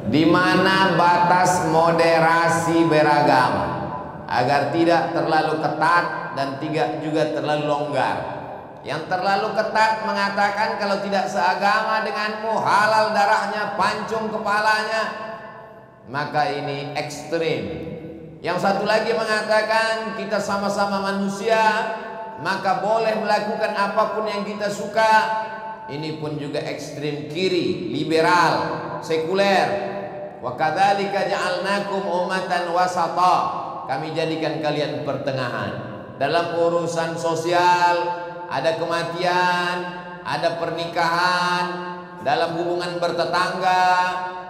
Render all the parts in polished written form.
Di mana batas moderasi beragama agar tidak terlalu ketat dan tidak juga terlalu longgar. Yang terlalu ketat mengatakan kalau tidak seagama denganmu halal darahnya, pancung kepalanya, maka ini ekstrim. Yang satu lagi mengatakan kita sama-sama manusia, maka boleh melakukan apapun yang kita suka. Ini pun juga ekstrim kiri, liberal, sekuler. Wa kadzalika ja'alnakum ummatan wasata. Kami jadikan kalian pertengahan. Dalam urusan sosial ada kematian, ada pernikahan, dalam hubungan bertetangga,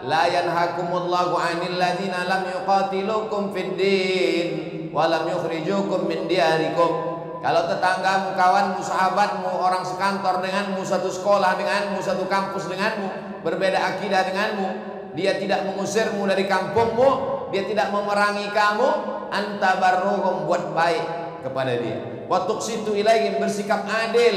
la yanhakumullahu 'anil ladzina lam yuqatilukum fid din wa lam yukhrijukum min diyarikum. Kalau tetanggamu, kawanmu, sahabatmu, orang sekantor denganmu, satu sekolah denganmu, satu kampus denganmu, berbeda akidah denganmu, dia tidak mengusirmu dari kampungmu, dia tidak memerangi kamu, antabarruhum, buat baik kepada dia. Wa tuqsitu ilaihim, bersikap adil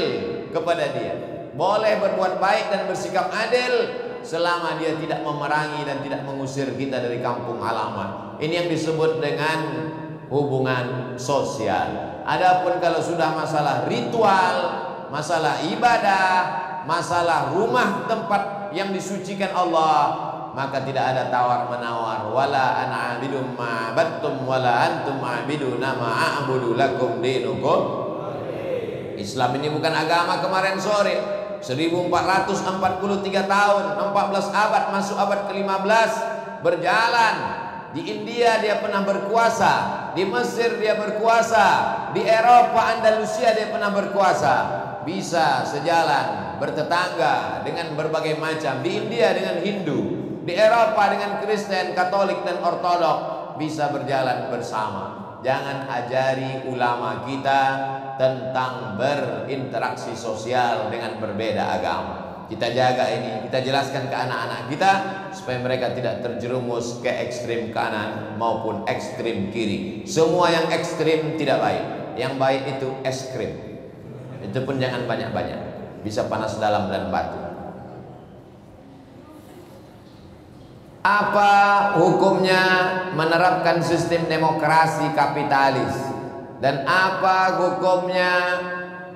kepada dia. Boleh berbuat baik dan bersikap adil selama dia tidak memerangi dan tidak mengusir kita dari kampung halaman. Ini yang disebut dengan hubungan sosial. Adapun kalau sudah masalah ritual, masalah ibadah, masalah rumah tempat yang disucikan Allah, maka tidak ada tawar menawar. Wala ana abidum ma battum wala antum abiduna ma a'budu lakum dinukum. Islam ini bukan agama kemarin sore. 1443 tahun, 14 abad, masuk abad ke-15 berjalan. Di India dia pernah berkuasa, di Mesir dia berkuasa, di Eropa Andalusia dia pernah berkuasa. Bisa sejalan, bertetangga dengan berbagai macam. Di India dengan Hindu, di Eropa dengan Kristen, Katolik dan Ortodok, bisa berjalan bersama. Jangan ajari ulama kita tentang berinteraksi sosial dengan berbeda agama. Kita jaga ini, kita jelaskan ke anak-anak kita supaya mereka tidak terjerumus ke ekstrim kanan maupun ekstrim kiri. Semua yang ekstrim tidak baik. Yang baik itu es krim. Itu pun jangan banyak-banyak, bisa panas dalam dan batu. Apa hukumnya menerapkan sistem demokrasi kapitalis? Dan apa hukumnya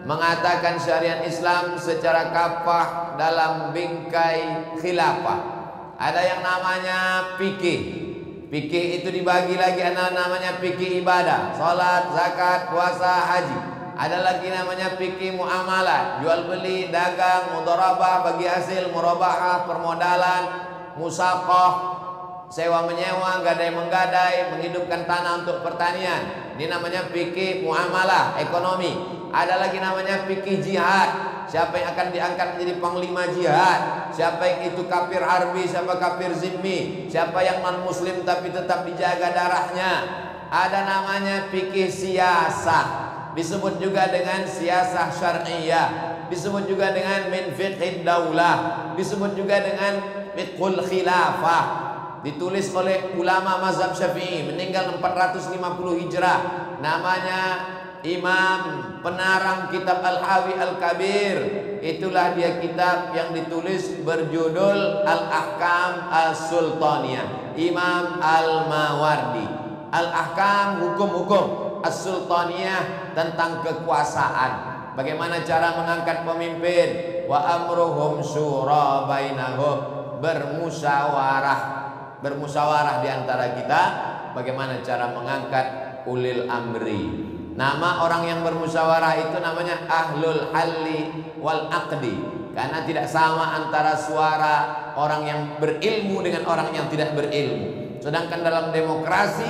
mengatakan syariat Islam secara kafah dalam bingkai khilafah? Ada yang namanya fikih. Fikih itu dibagi lagi, ada namanya fikih ibadah, salat, zakat, puasa, haji. Ada lagi namanya fikih muamalah, jual beli, dagang, mudharabah, bagi hasil, murabahah, permodalan, musaqah, sewa menyewa, gadai menggadai, menghidupkan tanah untuk pertanian. Ini namanya fikih muamalah, ekonomi. Ada lagi namanya fikih jihad. Siapa yang akan diangkat menjadi panglima jihad? Siapa yang itu kafir harbi, siapa kafir zimmi? Siapa yang non muslim tapi tetap dijaga darahnya? Ada namanya fikih siyasah. Disebut juga dengan siyasah syar'iyah. Disebut juga dengan min fiqhid daulah. Disebut juga dengan fiqhul khilafah. Ditulis oleh ulama mazhab Syafi'i, meninggal 450 Hijrah. Namanya Imam penarang kitab Al-Hawi Al-Kabir. Itulah dia kitab yang ditulis berjudul Al-Ahkam As-Sultaniyah, Imam Al-Mawardi. Al-Ahkam, hukum-hukum, As-Sultaniyah, tentang kekuasaan. Bagaimana cara mengangkat pemimpin? Wa amruhum syura bainahum, bermusyawarah di antara kita. Bagaimana cara mengangkat ulil amri? Nama orang yang bermusyawarah itu namanya ahlul halli wal aqdi, karena tidak sama antara suara orang yang berilmu dengan orang yang tidak berilmu. Sedangkan dalam demokrasi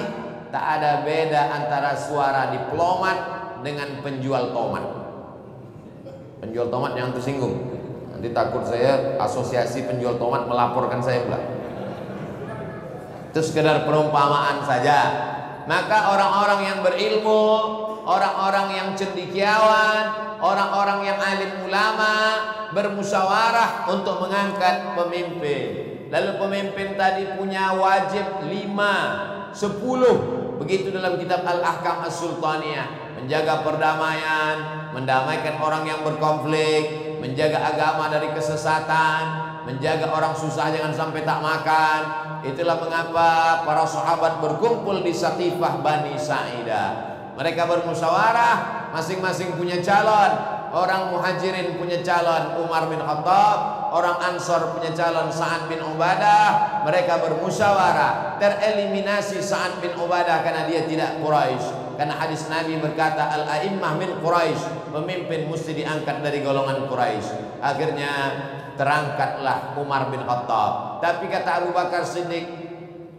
tak ada beda antara suara diplomat dengan penjual tomat. Penjual tomat jangan tersinggung, nanti takut saya asosiasi penjual tomat melaporkan saya pula. Itu sekedar perumpamaan saja. Maka orang-orang yang berilmu, orang-orang yang cendekiawan, orang-orang yang alim ulama bermusyawarah untuk mengangkat pemimpin. Lalu pemimpin tadi punya wajib 5, 10. Begitu dalam kitab Al-Ahkam As-Sultaniyah. Menjaga perdamaian, mendamaikan orang yang berkonflik, menjaga agama dari kesesatan, menjaga orang susah jangan sampai tak makan. Itulah mengapa para sahabat berkumpul di Saqifah Bani Sa'idah. Mereka bermusyawarah, masing-masing punya calon. Orang Muhajirin punya calon Umar bin Khattab, orang Ansor punya calon Sa'ad bin Ubadah. Mereka bermusyawarah, tereliminasi Sa'ad bin Ubadah karena dia tidak Quraisy. Karena hadis Nabi berkata, al-a'immah min Quraisy, pemimpin mesti diangkat dari golongan Quraisy. Akhirnya terangkatlah Umar bin Khattab. Tapi kata Abu Bakar Siddiq,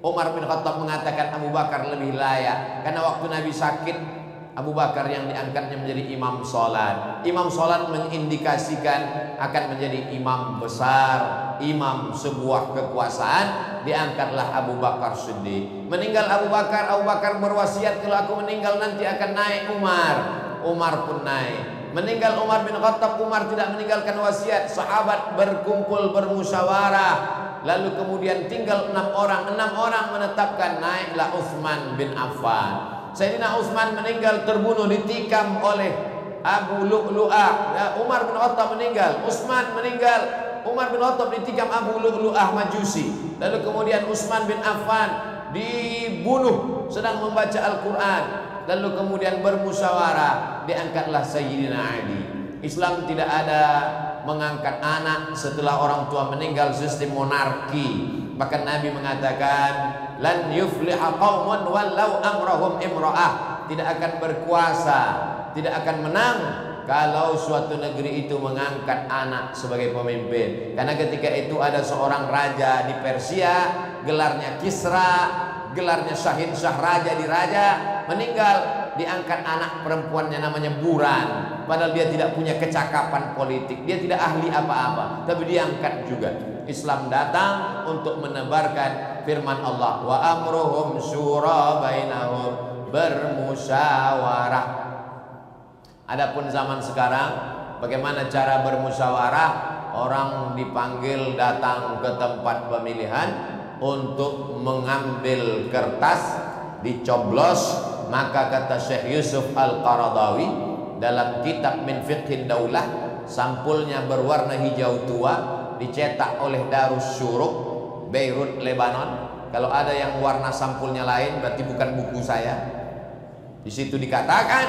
Umar bin Khattab mengatakan Abu Bakar lebih layak, karena waktu Nabi sakit Abu Bakar yang diangkatnya menjadi imam sholat. Imam sholat mengindikasikan akan menjadi imam besar, imam sebuah kekuasaan. Diangkatlah Abu Bakar Siddiq. Meninggal Abu Bakar, Abu Bakar berwasiat, kalau aku meninggal nanti akan naik Umar. Umar pun naik. Meninggal Umar bin Khattab, Umar tidak meninggalkan wasiat. Sahabat berkumpul bermusyawarah. Lalu kemudian tinggal 6 orang. 6 orang menetapkan naiklah Utsman bin Affan. Sayyidina Utsman meninggal terbunuh, ditikam oleh Abu Lu'lu'ah. Umar bin Khattab meninggal, Utsman meninggal, Umar bin Khattab ditikam Abu Lu'lu'ah Majusi. Lalu kemudian Utsman bin Affan dibunuh sedang membaca Al-Quran. Lalu kemudian bermusyawarah, diangkatlah Sayyidina Ali. Islam tidak ada mengangkat anak setelah orang tua meninggal, sistem monarki. Bahkan Nabi mengatakan, lan yufliha qaumun wallau amrahum imra'ah, tidak akan berkuasa, tidak akan menang kalau suatu negeri itu mengangkat anak sebagai pemimpin. Karena ketika itu ada seorang raja di Persia, gelarnya Kisra, gelarnya Syahid Syah, raja di raja, meninggal, diangkat anak perempuannya namanya Buran. Padahal dia tidak punya kecakapan politik, dia tidak ahli apa-apa, tapi diangkat juga. Islam datang untuk menebarkan firman Allah, wa amruhum syura bainahum, bermusyawarah. Adapun zaman sekarang, bagaimana cara bermusyawarah? Orang dipanggil datang ke tempat pemilihan untuk mengambil kertas, dicoblos. Maka kata Syekh Yusuf Al-Qaradawi dalam kitab Min Fiqhin Daulah, sampulnya berwarna hijau tua, dicetak oleh Darus Syuruk, Beirut, Lebanon. Kalau ada yang warna sampulnya lain, berarti bukan buku saya. Di situ dikatakan,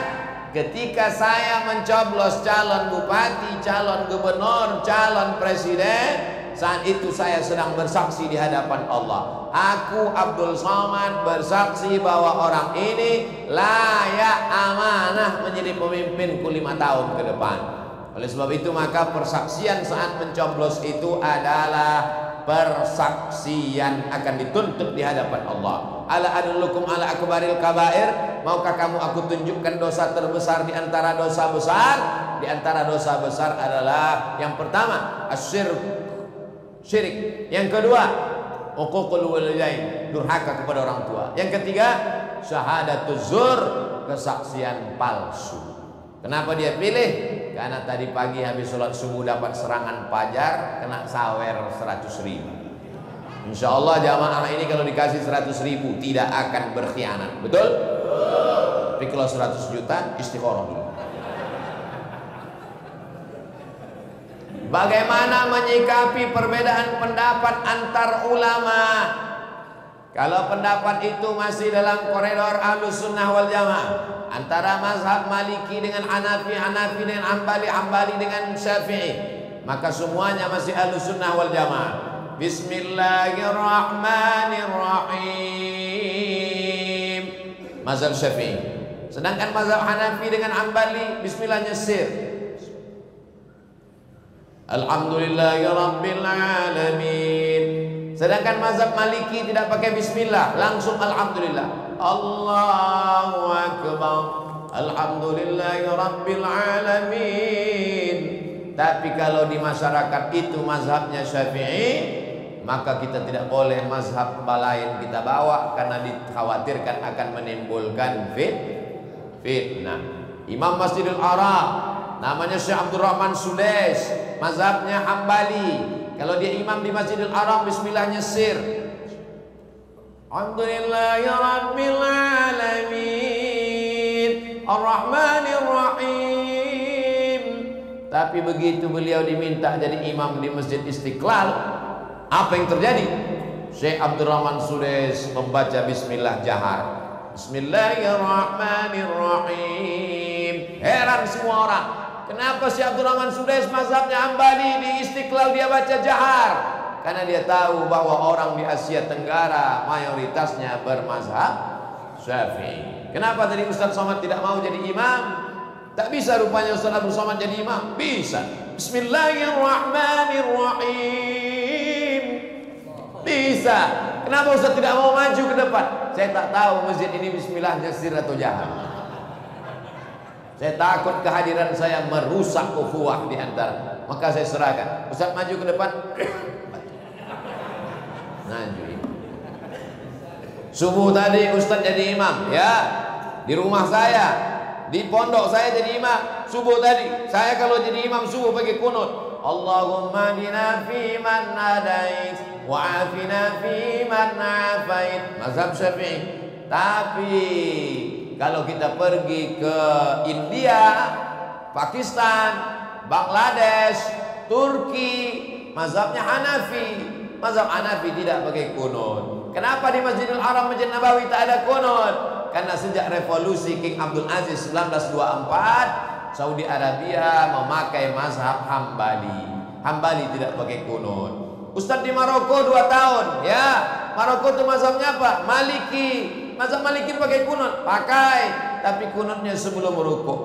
ketika saya mencoblos calon bupati, calon gubernur, calon presiden, saat itu saya sedang bersaksi di hadapan Allah. Aku Abdul Somad bersaksi bahwa orang ini layak amanah menjadi pemimpinku 5 tahun ke depan. Oleh sebab itu maka persaksian saat mencoblos itu adalah persaksian akan dituntut di hadapan Allah. Ala adullukum ala akbaril kabair, maukah kamu aku tunjukkan dosa terbesar di antara dosa besar? Di antara dosa besar adalah yang pertama syirik, yang kedua uququl walidain, durhaka kepada orang tua, yang ketiga syahadatuz zur, kesaksian palsu. Kenapa dia pilih? Karena tadi pagi habis sholat subuh dapat serangan fajar, kena sawer 100.000. Insya Allah jamaah ini kalau dikasih 100.000 tidak akan berkhianat. Betul? Tapi kalau 100 juta istikharah dulu. Bagaimana menyikapi perbedaan pendapat antar ulama? Kalau pendapat itu masih dalam koridor Ahlus Sunnah wal Jamaah, antara mazhab Maliki dengan Hanafi, Hanafi dengan Hambali, Hambali dengan Syafi'i, maka semuanya masih Ahlus Sunnah wal Jamaah. Bismillahirrahmanirrahim, mazhab Syafi'i. Sedangkan mazhab Hanafi dengan Hambali, bismillahnya sir. Alhamdulillahirabbil alamin. Sedangkan mazhab Maliki tidak pakai bismillah, langsung alhamdulillah. Allahu akbar. Alhamdulillahirabbil alamin. Tapi kalau di masyarakat itu mazhabnya Syafi'i, maka kita tidak boleh mazhab lain kita bawa karena dikhawatirkan akan menimbulkan fitnah. Imam Masjidil Haram namanya Syekh Abdurrahman Sudais, mazhabnya Hambali. Kalau dia imam di Masjidil Haram, bismillahnya sir. Alhamdulillahirabbil alamin, arrahmanirrahim, Tapi begitu beliau diminta jadi imam di Masjid Istiqlal, apa yang terjadi? Syekh Abdurrahman Sudais membaca bismillah jahar. Bismillahirrahmanirrahim. Heran semua orang. Kenapa Syekh Abdurrahman Sudais mazhabnya Hambali di Istiqlal dia baca jahar? Karena dia tahu bahwa orang di Asia Tenggara mayoritasnya bermazhab Syafi'i. Kenapa tadi Ustaz Somad tidak mau jadi imam? Tak bisa rupanya Ustaz Abdul Somad jadi imam? Bisa. Bismillahirrahmanirrahim. Bisa. Kenapa Ustaz tidak mau maju ke depan? Saya tak tahu masjid ini bismillahnya sir atau jahar. Saya takut kehadiran saya merusak ukhuwah di antara. Maka saya serahkan. Ustaz maju ke depan. Maju. Subuh tadi Ustaz jadi imam, ya. Di rumah saya, di pondok saya jadi imam. Subuh tadi, saya kalau jadi imam subuh pakai kunut. Allahumma dina fi man hadait wa afina fi man afait. Mazhab Syafi'i. Tapi kalau kita pergi ke India, Pakistan, Bangladesh, Turki, mazhabnya Hanafi. Mazhab Hanafi tidak pakai kunut. Kenapa di Masjidil Haram, Masjid Nabawi tak ada kunut? Karena sejak revolusi King Abdul Aziz 1924, Saudi Arabia memakai mazhab Hambali. Hambali tidak pakai kunut. Ustadz di Maroko 2 tahun, ya. Maroko itu mazhabnya apa? Maliki. Mazhab Maliki pakai kunut, pakai, tapi kunutnya sebelum rukuk.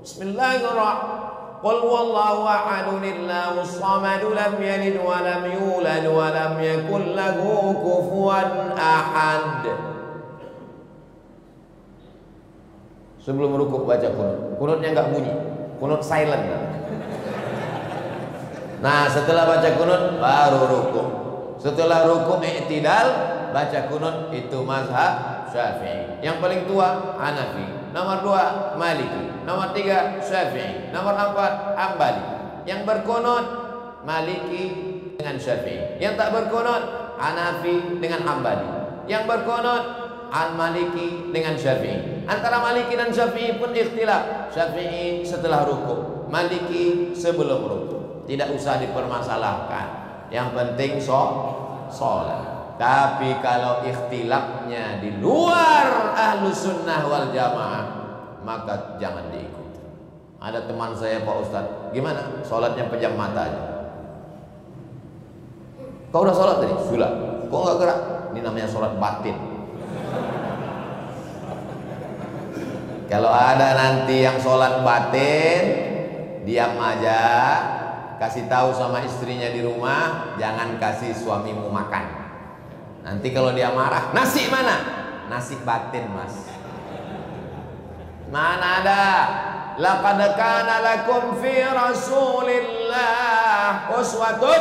Bismillahirrahmanirrahim. Qul huwallahu ahadun Allahus samad lam yalid wa lam yulad wa lam yakul lahu kufuwan ahad. Sebelum rukuk baca kunut. Kunutnya enggak bunyi. Kunut silent. Nah, setelah baca kunut baru rukuk. Setelah rukuk i'tidal baca kunut, itu mazhab Syafi'i. Yang paling tua Hanafi. Nomor 2 Maliki, nomor 3 Syafi'i, nomor 4 Hambali. Yang berkunut Maliki dengan Syafi'i. Yang tak berkunut Hanafi dengan Hambali. Yang berkunut Al-Maliki dengan Syafi'i. Antara Maliki dan Syafi'i pun ikhtilaf. Syafi'i setelah rukuk, Maliki sebelum rukuk. Tidak usah dipermasalahkan. Yang penting sholat. Tapi kalau ikhtilafnya di luar Ahlus Sunnah wal Jamaah, maka jangan diikuti. Ada teman saya, Pak Ustadz, gimana? Sholatnya pejam mata aja. Kau udah sholat tadi? Sudah. Kok nggak gerak? Ini namanya sholat batin. Kalau ada nanti yang sholat batin, diam aja, kasih tahu sama istrinya di rumah, jangan kasih suamimu makan. Nanti kalau dia marah, nasi mana? Nasi batin, Mas. Mana ada? Laqad kana lakum fi Rasulillah uswatun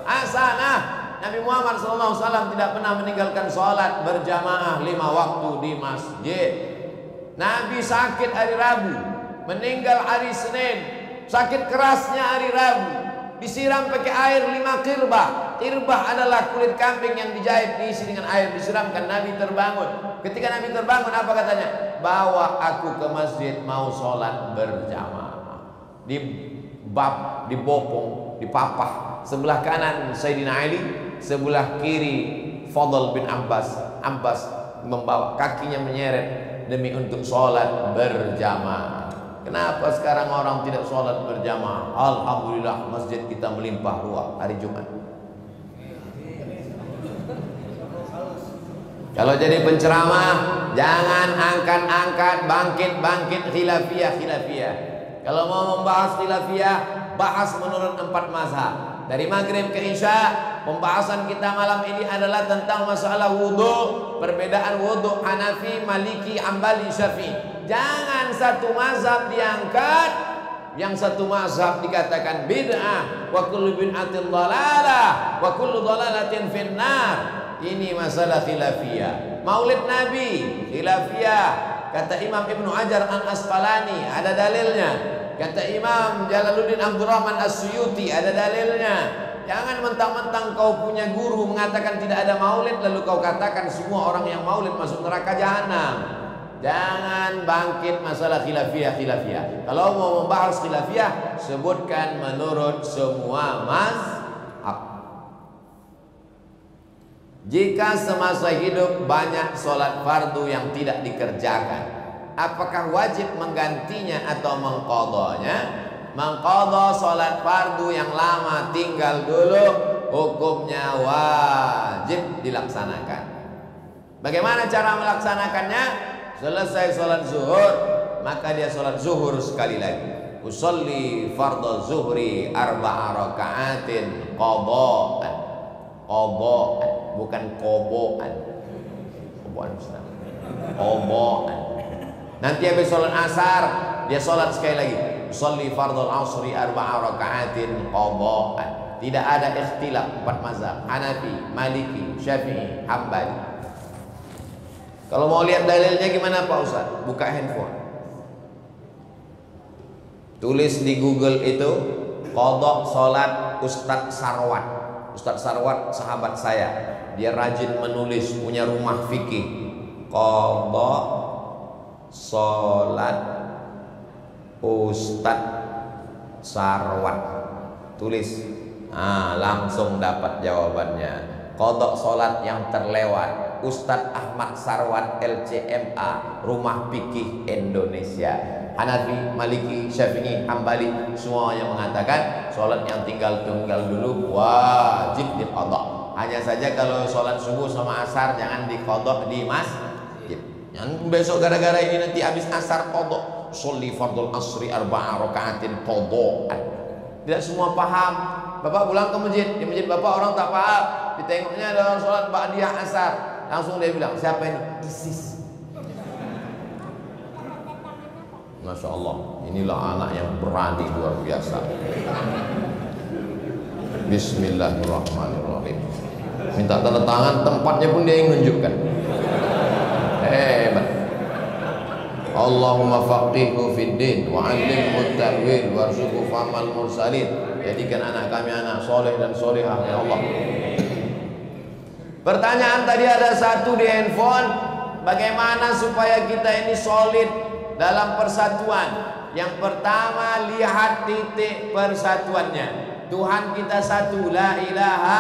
hasanah. Nabi Muhammad SAW tidak pernah meninggalkan sholat berjamaah 5 waktu di masjid. Nabi sakit hari Rabu, meninggal hari Senin. Sakit kerasnya hari Rabu, disiram pakai air 5 kirbah. Kirbah adalah kulit kambing yang dijahit, diisi dengan air, disiramkan. Nabi terbangun. Ketika Nabi terbangun, apa katanya? Bawa aku ke masjid, mau sholat berjamaah. Dibopong, dipapah. Sebelah kanan Sayyidina Ali, sebelah kiri Fadl bin Abbas. Abbas membawa, kakinya menyeret demi untuk sholat berjamaah. Kenapa sekarang orang tidak sholat berjamaah? Alhamdulillah masjid kita melimpah ruah hari Jumat. Kalau jadi penceramah, jangan angkat-angkat, bangkit-bangkit khilafiyah. Kalau mau membahas khilafiyah, bahas menurut 4 mazhab. Dari maghrib ke isya, pembahasan kita malam ini adalah tentang masalah wudhu. Perbedaan wudhu Hanafi, Maliki, Hambali, Syafi'i. Jangan satu mazhab diangkat, yang satu mazhab dikatakan bid'ah, wa kullu bid'atin dhalalah, wa kullu dhalalatin finnar. Ini masalah khilafiyah. Maulid Nabi khilafiyah. Kata Imam Ibnu Hajar Al-Asqalani, ada dalilnya. Kata Imam Jalaluddin Abdurrahman As-Suyuti, ada dalilnya. Jangan mentang-mentang kau punya guru mengatakan tidak ada maulid, lalu kau katakan semua orang yang maulid masuk neraka jahanam. Jangan bangkit masalah khilafiyah. Kalau mau membahas khilafiyah, sebutkan menurut semua mazhab. Jika semasa hidup banyak sholat fardu yang tidak dikerjakan, apakah wajib menggantinya atau mengqadhanya? Mengqadha sholat fardu yang lama tinggal dulu, hukumnya wajib dilaksanakan. Bagaimana cara melaksanakannya? Selesai sholat zuhur, maka dia sholat zuhur sekali lagi. Usolli fardhu zuhri arba'a raka'atin qadha'an. Qadha'an, bukan qobo'an. Qobo'an Ustaz. Qadha'an. Nanti habis sholat asar, dia sholat sekali lagi. Usolli fardhu asri arba'a raka'atin qadha'an. Tidak ada ikhtilaf empat mazhab, Hanafi, Maliki, Syafi'i, Hambali. Kalau mau lihat dalilnya gimana Pak Ustaz? Buka handphone, tulis di Google itu qadha salat Ustadz Sarwat. Ustadz Sarwat sahabat saya, dia rajin menulis, punya rumah fikih. Qadha salat Ustadz Sarwat, tulis, langsung dapat jawabannya. Qadha salat yang terlewat Ustadz Ahmad Sarwat LCMA, Rumah Fikih Indonesia. Hanafi, Maliki, Syafi'i, Hambali, semuanya mengatakan sholat yang tinggal dulu wajib diqadha. Hanya saja kalau sholat subuh sama asar jangan diqadha di masjid. Jangan besok gara-gara ini nanti habis asar qadha. Sholli fardul asri arba'a raka'atin qadha'an. Tidak semua paham. Bapak pulang ke masjid, di masjid bapak orang tak paham. Ditengoknya ada orang sholat ba'diyah asar. Langsung dia bilang, siapa ini? ISIS. Masya Allah, inilah anak yang berani luar biasa. Bismillahirrahmanirrahim. Minta tanda tangan, tempatnya pun dia yang menunjukkan. Hebat. Allahumma faqihu fid din wa 'allimhu at-ta'wil warzuqhu fahmal mursalin. Jadikan anak kami anak soleh dan solehah ya Allah. Pertanyaan tadi ada satu di handphone, bagaimana supaya kita ini solid dalam persatuan? Yang pertama, lihat titik persatuannya. Tuhan kita satu, la ilaha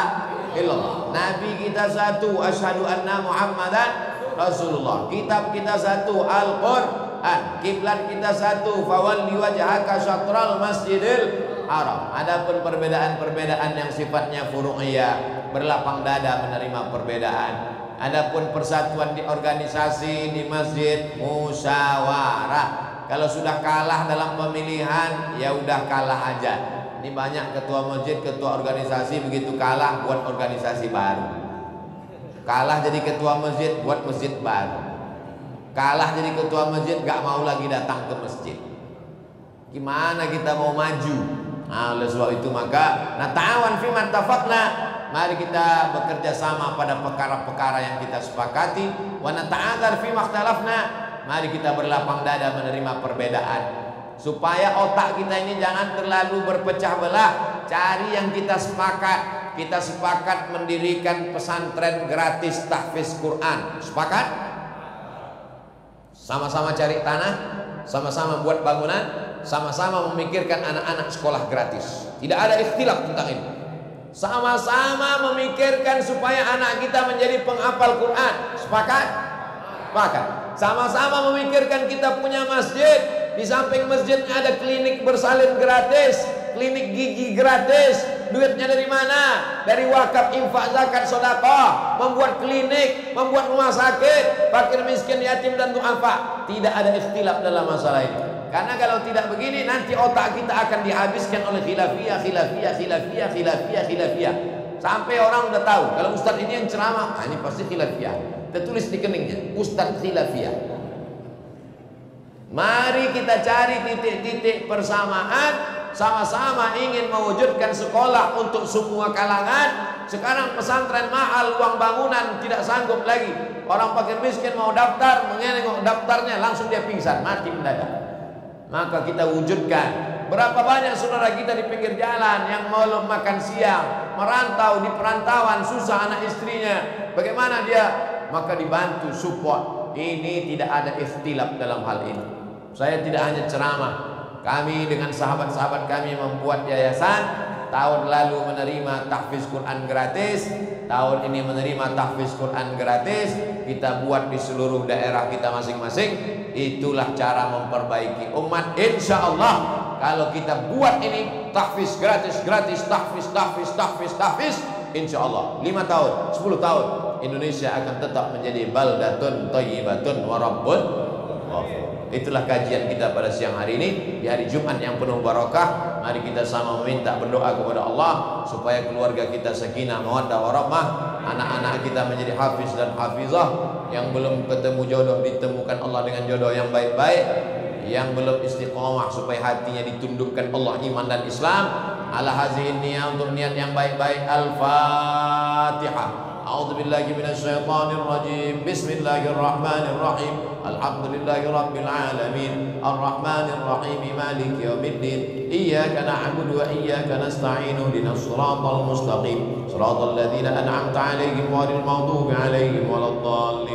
illallah. Nabi kita satu, asyhadu anna Muhammadan Rasulullah. Kitab kita satu, Al-Qur'an. Kiblat kita satu, fawalli wajhaka syatral masjidil haram. Adapun perbedaan-perbedaan yang sifatnya furu'iyah, berlapang dada menerima perbedaan. Adapun persatuan di organisasi, di masjid, musyawarah. Kalau sudah kalah dalam pemilihan, ya udah kalah aja. Ini banyak ketua masjid, ketua organisasi begitu kalah buat organisasi baru. Kalah jadi ketua masjid, buat masjid baru. Kalah jadi ketua masjid, gak mau lagi datang ke masjid. Gimana kita mau maju? Nah, oleh sebab itu maka nata'awan fi ma tafaqna, mari kita bekerja sama pada perkara-perkara yang kita sepakati. Wa nata'adzar fi ma ikhtalafna, mari kita berlapang dada menerima perbedaan. Supaya otak kita ini jangan terlalu berpecah belah. Cari yang kita sepakat. Kita sepakat mendirikan pesantren gratis tahfiz Quran. Sepakat? Sama-sama cari tanah, sama-sama buat bangunan, sama-sama memikirkan anak-anak sekolah gratis. Tidak ada ikhtilaf tentang ini. Sama-sama memikirkan supaya anak kita menjadi penghafal Quran. Sepakat? Sepakat. Sama-sama memikirkan kita punya masjid. Di samping masjidnya ada klinik bersalin gratis, klinik gigi gratis. Duitnya dari mana? Dari wakaf, infak, zakat, sedekah. Membuat klinik, membuat rumah sakit, fakir miskin, yatim dan du'afa. Tidak ada ikhtilaf dalam masalah ini. Karena kalau tidak begini nanti otak kita akan dihabiskan oleh khilafiyah. Sampai orang udah tahu kalau ustaz ini yang ceramah, ini pasti khilafiyah. Kita tulis di keningnya, ustaz khilafiyah. Mari kita cari titik-titik persamaan. Sama-sama ingin mewujudkan sekolah untuk semua kalangan. Sekarang pesantren mahal, uang bangunan tidak sanggup lagi. Orang fakir miskin mau daftar, menengok daftarnya langsung dia pingsan, mati mendadak. Maka kita wujudkan. Berapa banyak saudara kita di pinggir jalan yang mau makan siang, merantau di perantauan, susah anak istrinya. Bagaimana dia? Maka dibantu support. ini tidak ada ikhtilaf dalam hal ini. Saya tidak hanya ceramah, kami dengan sahabat-sahabat kami membuat yayasan. Tahun lalu menerima tahfiz Quran gratis, tahun ini menerima tahfiz Quran gratis. Kita buat di seluruh daerah kita masing-masing. Itulah cara memperbaiki umat. Insya Allah kalau kita buat ini tahfiz gratis, tahfiz, insya Allah 5 tahun, 10 tahun Indonesia akan tetap menjadi baldatun thayyibatun wa rabbun ghafur. Itulah kajian kita pada siang hari ini di hari Jumat yang penuh barakah. Mari kita sama meminta berdoa kepada Allah supaya keluarga kita sakinah mawaddah warahmah, anak-anak kita menjadi hafiz dan hafizah, yang belum ketemu jodoh ditemukan Allah dengan jodoh yang baik-baik, yang belum istiqomah supaya hatinya ditundukkan Allah iman dan Islam. Ala hazihin niyah, untuk niat yang baik-baik. Al-Fatihah. A'udzubillahi minasyaitonir rajim. Bismillahirrahmanirrahim. Alhamdulillahi rabbil alamin. Arrahmanir rahim. Maliki yaumiddin. Iyyaka na'budu wa iyyaka nasta'in. Ihdinas siratal mustaqim. Siratal ladzina an'amta 'alaihim ghairil maghdubi 'alaihim waladdallin.